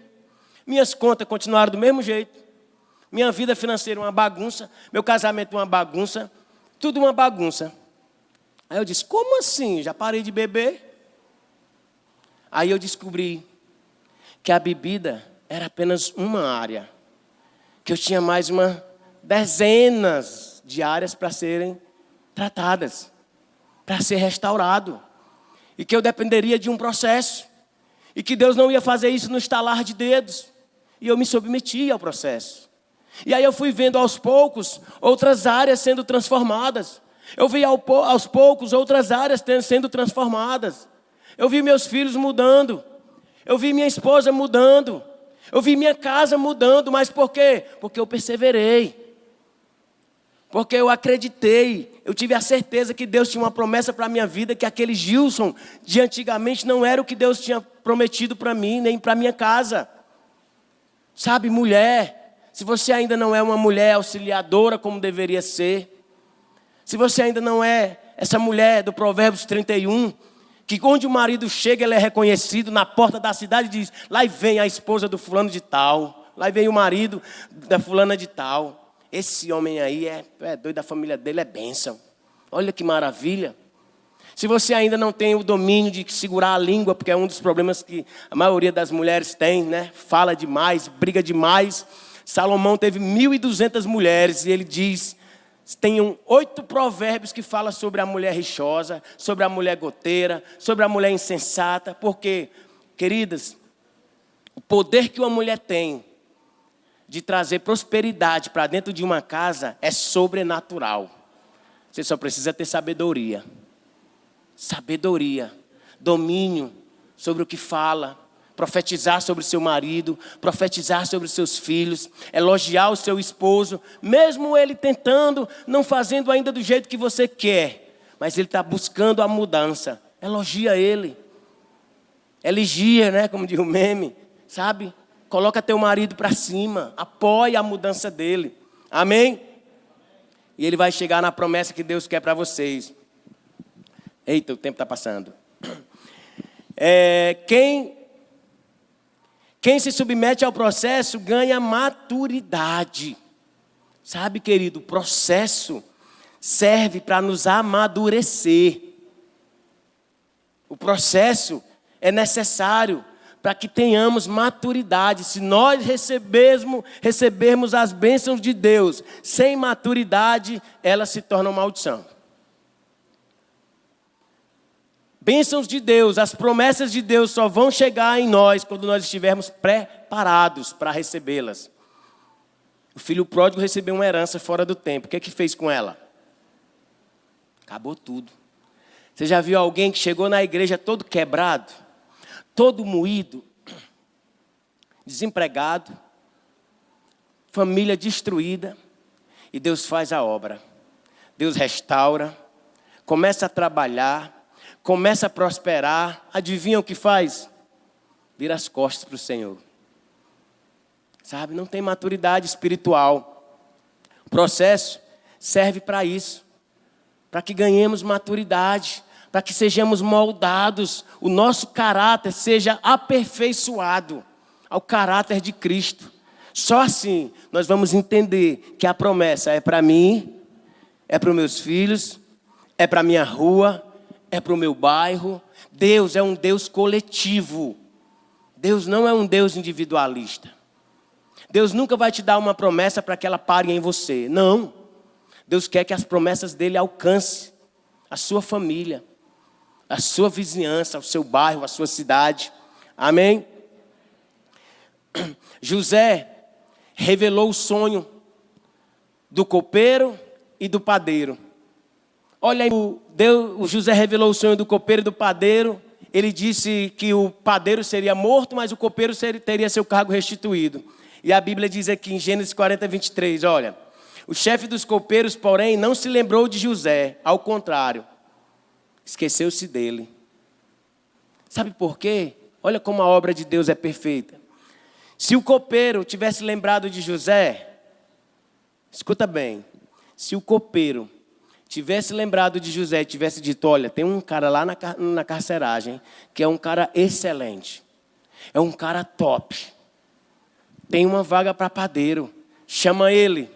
Speaker 1: Minhas contas continuaram do mesmo jeito. Minha vida financeira uma bagunça. Meu casamento uma bagunça. Tudo uma bagunça. Aí eu disse, como assim? Já parei de beber? Aí eu descobri que a bebida era apenas uma área. Que eu tinha mais dezenas de áreas para serem tratadas. Para ser restaurado. E que eu dependeria de um processo. E que Deus não ia fazer isso no estalar de dedos. E eu me submeti ao processo. E aí eu fui vendo aos poucos outras áreas sendo transformadas. Eu vi aos poucos outras áreas sendo transformadas. Eu vi meus filhos mudando. Eu vi minha esposa mudando. Eu vi minha casa mudando. Mas por quê? Porque eu perseverei. Porque eu acreditei, eu tive a certeza que Deus tinha uma promessa para a minha vida, que aquele Gilson de antigamente não era o que Deus tinha prometido para mim, nem para a minha casa. Sabe, mulher, se você ainda não é uma mulher auxiliadora como deveria ser, se você ainda não é essa mulher do Provérbios 31, que onde o marido chega, ele é reconhecido na porta da cidade e diz, lá vem a esposa do fulano de tal, lá vem o marido da fulana de tal. Esse homem aí é doido, da família dele é bênção. Olha que maravilha. Se você ainda não tem o domínio de segurar a língua, porque é um dos problemas que a maioria das mulheres tem, né? Fala demais, briga demais. Salomão teve 1.200 mulheres e ele diz, tem 8 provérbios que falam sobre a mulher rixosa, sobre a mulher goteira, sobre a mulher insensata. Porque, queridas, o poder que uma mulher tem de trazer prosperidade para dentro de uma casa é sobrenatural. Você só precisa ter sabedoria. Sabedoria, domínio sobre o que fala, profetizar sobre seu marido, profetizar sobre seus filhos, elogiar o seu esposo, mesmo ele tentando, não fazendo ainda do jeito que você quer, mas ele está buscando a mudança. Elogia ele. Eligia, né, como diz o meme, sabe? Coloca teu marido para cima. Apoia a mudança dele. Amém? E ele vai chegar na promessa que Deus quer para vocês. Eita, o tempo está passando. Quem se submete ao processo ganha maturidade. Sabe, querido, o processo serve para nos amadurecer. O processo é necessário para que tenhamos maturidade. Se nós recebermos as bênçãos de Deus sem maturidade, elas se tornam maldição. Bênçãos de Deus, as promessas de Deus só vão chegar em nós quando nós estivermos preparados para recebê-las. O filho pródigo recebeu uma herança fora do tempo. O que é que fez com ela? Acabou tudo. Você já viu alguém que chegou na igreja todo quebrado? Todo moído, desempregado, família destruída, e Deus faz a obra. Deus restaura, começa a trabalhar, começa a prosperar. Adivinha o que faz? vira as costas para o Senhor. Sabe, não tem maturidade espiritual. O processo serve para isso, para que ganhemos maturidade, para que sejamos moldados, o nosso caráter seja aperfeiçoado ao caráter de Cristo. Só assim nós vamos entender que a promessa é para mim, é para os meus filhos, é para a minha rua, é para o meu bairro. Deus é um Deus coletivo. Deus não é um Deus individualista. Deus nunca vai te dar uma promessa para que ela pare em você. Não. Deus quer que as promessas dele alcancem a sua família, a sua vizinhança, o seu bairro, a sua cidade. Amém? José revelou o sonho do copeiro e do padeiro. Olha aí, o José revelou o sonho do copeiro e do padeiro. Ele disse que o padeiro seria morto, mas o copeiro teria seu cargo restituído. E a Bíblia diz aqui em Gênesis 40, 23, olha: o chefe dos copeiros, porém, não se lembrou de José, ao contrário, esqueceu-se dele. Sabe por quê? Olha como a obra de Deus é perfeita. Se o copeiro tivesse lembrado de José, escuta bem, se o copeiro tivesse lembrado de José e tivesse dito: olha, tem um cara lá na carceragem que é um cara excelente, é um cara top, tem uma vaga para padeiro, chama ele.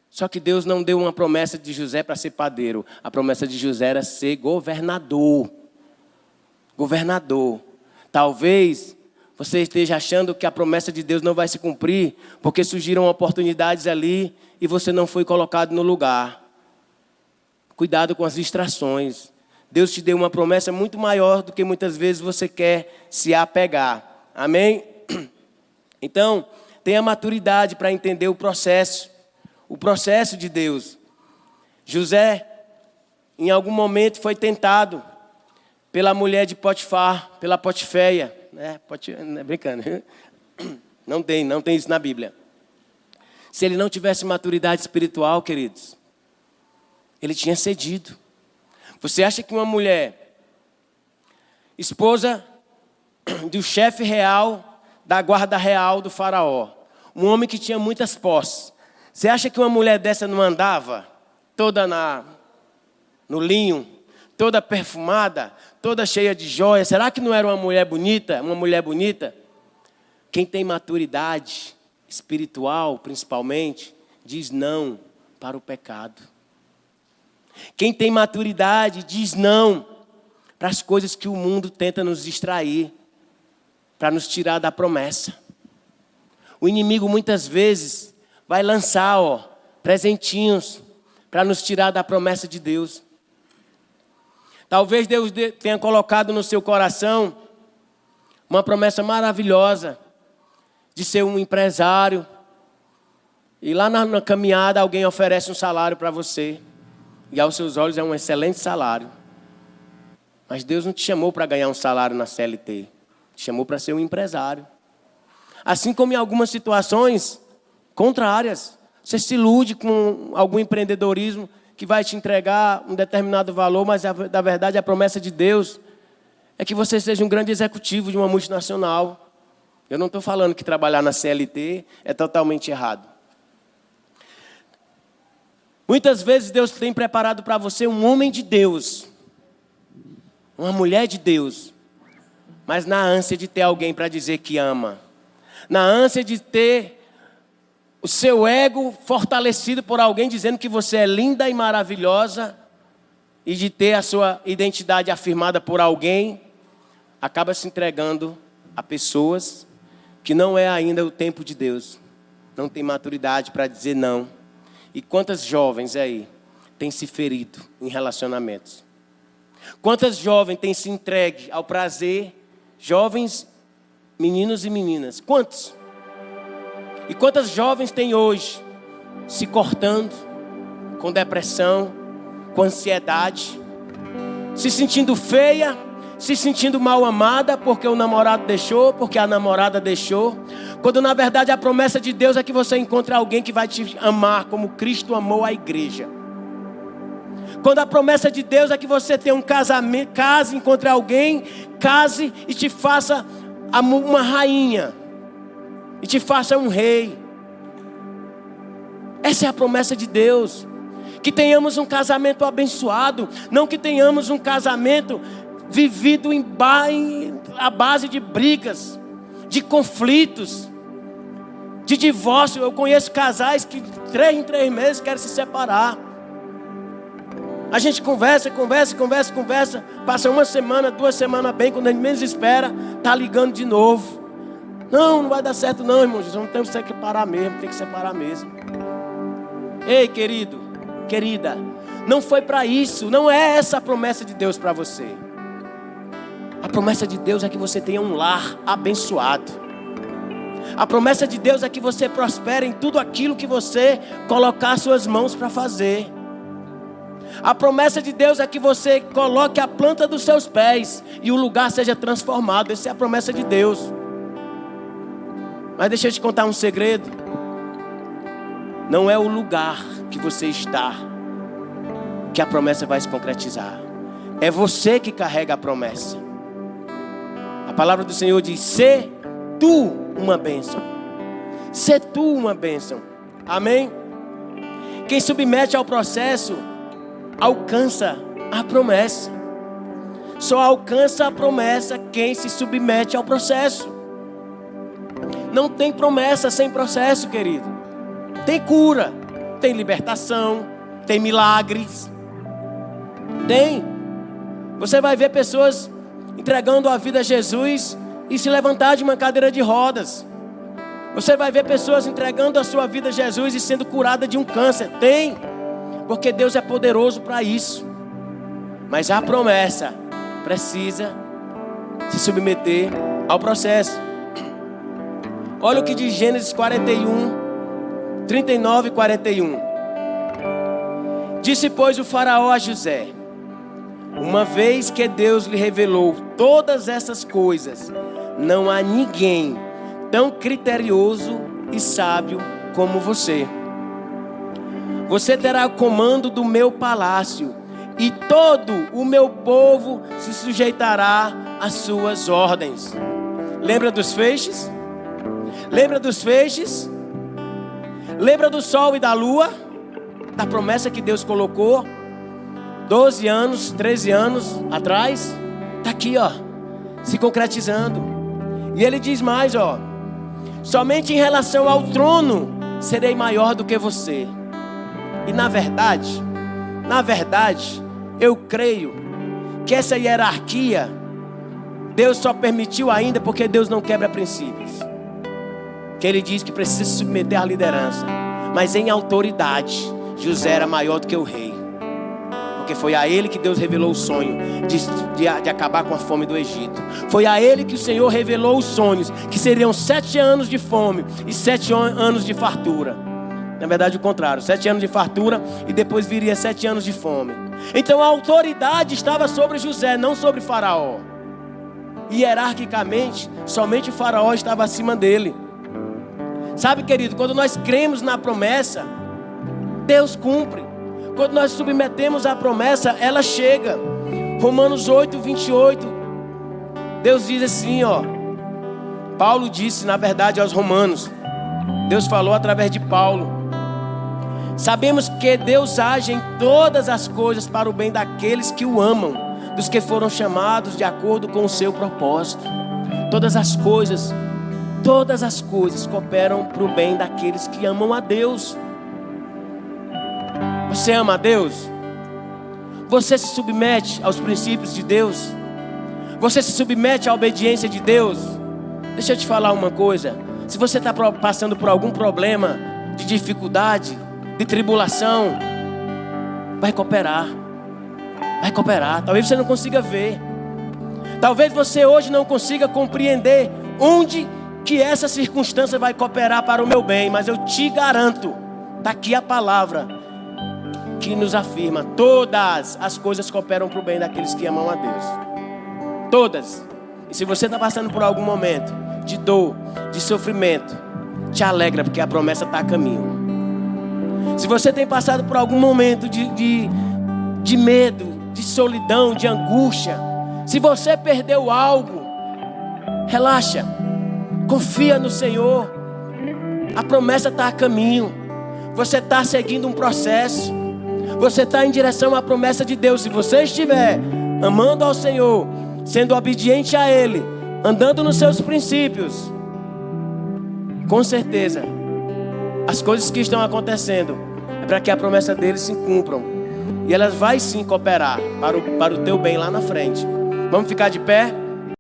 Speaker 1: Só que Deus não deu uma promessa de José para ser padeiro. A promessa de José era ser governador. Governador. Talvez você esteja achando que a promessa de Deus não vai se cumprir porque surgiram oportunidades ali e você não foi colocado no lugar. Cuidado com as distrações. Deus te deu uma promessa muito maior do que muitas vezes você quer se apegar. Amém? Então, tenha maturidade para entender o processo de Deus. José, em algum momento, foi tentado pela mulher de Potifar, pela Potiféia. Brincando. Não tem isso na Bíblia. Se ele não tivesse maturidade espiritual, queridos, ele tinha cedido. Você acha que uma mulher, esposa do chefe real, da guarda real do faraó, um homem que tinha muitas posses, você acha que uma mulher dessa não andava toda no linho, toda perfumada, toda cheia de joias? Será que não era uma mulher bonita? Uma mulher bonita? Quem tem maturidade espiritual, principalmente, diz não para o pecado. Quem tem maturidade diz não para as coisas que o mundo tenta nos distrair, para nos tirar da promessa. O inimigo muitas vezes vai lançar presentinhos para nos tirar da promessa de Deus. Talvez Deus tenha colocado no seu coração uma promessa maravilhosa de ser um empresário. E lá na caminhada alguém oferece um salário para você. E aos seus olhos é um excelente salário. Mas Deus não te chamou para ganhar um salário na CLT. Te chamou para ser um empresário. Assim como em algumas situações contrárias. Você se ilude com algum empreendedorismo que vai te entregar um determinado valor, mas na verdade a promessa de Deus é que você seja um grande executivo de uma multinacional. Eu não estou falando que trabalhar na CLT é totalmente errado. Muitas vezes Deus tem preparado para você um homem de Deus, uma mulher de Deus, mas na ânsia de ter alguém para dizer que ama, na ânsia de ter o seu ego fortalecido por alguém dizendo que você é linda e maravilhosa, e de ter a sua identidade afirmada por alguém, acaba se entregando a pessoas que não é ainda o tempo de Deus, não tem maturidade para dizer não. E quantas jovens aí têm se ferido em relacionamentos? Quantas jovens têm se entregue ao prazer? Jovens, meninos e meninas. Quantos? E quantas jovens têm hoje se cortando com depressão, com ansiedade, se sentindo feia, se sentindo mal amada porque o namorado deixou, porque a namorada deixou, quando na verdade a promessa de Deus é que você encontre alguém que vai te amar como Cristo amou a igreja. Quando a promessa de Deus é que você tenha um casamento, case, encontre alguém case e te faça uma rainha, e te faça um rei. Essa é a promessa de Deus. Que tenhamos um casamento abençoado, não que tenhamos um casamento vivido à base de brigas, de conflitos, de divórcio. Eu conheço casais que 3 em 3 meses querem se separar. A gente conversa, passa 1 semana, 2 semanas bem, quando a gente menos espera, tá ligando de novo. Não vai dar certo não, irmão, não temos que separar mesmo, tem que separar mesmo. Ei, querido, querida, não foi para isso, não é essa a promessa de Deus para você. A promessa de Deus é que você tenha um lar abençoado. A promessa de Deus é que você prospere em tudo aquilo que você colocar suas mãos para fazer. A promessa de Deus é que você coloque a planta dos seus pés e o lugar seja transformado. Essa é a promessa de Deus. Mas deixa eu te contar um segredo. Não é o lugar que você está que a promessa vai se concretizar. É você que carrega a promessa. A palavra do Senhor diz: sê tu uma bênção. Sê tu uma bênção. Amém? Quem submete ao processo alcança a promessa. Só alcança a promessa quem se submete ao processo. Não tem promessa sem processo, querido. Tem cura, tem libertação, tem milagres. Tem. Você vai ver pessoas entregando a vida a Jesus e se levantar de uma cadeira de rodas. Você vai ver pessoas entregando a sua vida a Jesus e sendo curada de um câncer. Tem. Porque Deus é poderoso para isso. Mas a promessa precisa se submeter ao processo. Olha o que diz Gênesis 41, 39 e 41. Disse, pois, o faraó a José: uma vez que Deus lhe revelou todas essas coisas, não há ninguém tão criterioso e sábio como você. Você terá o comando do meu palácio, e todo o meu povo se sujeitará às suas ordens. Lembra dos feixes? Lembra dos feixes? Lembra do sol e da lua? Da promessa que Deus colocou 12 anos, 13 anos atrás? Está aqui, ó, se concretizando. E ele diz mais, ó: somente em relação ao trono serei maior do que você. E na verdade, eu creio que essa hierarquia Deus só permitiu ainda porque Deus não quebra princípios. Que ele diz que precisa se submeter à liderança. Mas em autoridade, José era maior do que o rei. Porque foi a ele que Deus revelou o sonho de acabar com a fome do Egito. Foi a ele que o Senhor revelou os sonhos, que seriam 7 anos de fome e 7 anos de fartura. Na verdade o contrário, 7 anos de fartura e depois viria 7 anos de fome. Então a autoridade estava sobre José, não sobre Faraó. Hierarquicamente, somente o Faraó estava acima dele. Sabe, querido, quando nós cremos na promessa, Deus cumpre. Quando nós submetemos à promessa, ela chega. Romanos 8, 28. Deus diz assim, ó. Paulo disse, na verdade, aos romanos. Deus falou através de Paulo. Sabemos que Deus age em todas as coisas para o bem daqueles que o amam, dos que foram chamados de acordo com o seu propósito. Todas as coisas cooperam para o bem daqueles que amam a Deus. Você ama a Deus? Você se submete aos princípios de Deus? Você se submete à obediência de Deus? Deixa eu te falar uma coisa. Se você está passando por algum problema de dificuldade, de tribulação, vai cooperar. Vai cooperar. Talvez você não consiga ver. Talvez você hoje não consiga compreender onde que essa circunstância vai cooperar para o meu bem. Mas eu te garanto, está aqui a palavra que nos afirma: todas as coisas cooperam para o bem daqueles que amam a Deus. Todas. E se você está passando por algum momento de dor, de sofrimento, te alegra, porque a promessa está a caminho. Se você tem passado por algum momento de medo, de solidão, de angústia, Se você perdeu algo, relaxa, confia no Senhor. A promessa está a caminho. Você está seguindo um processo. Você está em direção à promessa de Deus. Se você estiver amando ao Senhor, sendo obediente a Ele, andando nos seus princípios, com certeza, as coisas que estão acontecendo é para que a promessa dele se cumpram. E elas vai sim cooperar para o teu bem lá na frente. Vamos ficar de pé?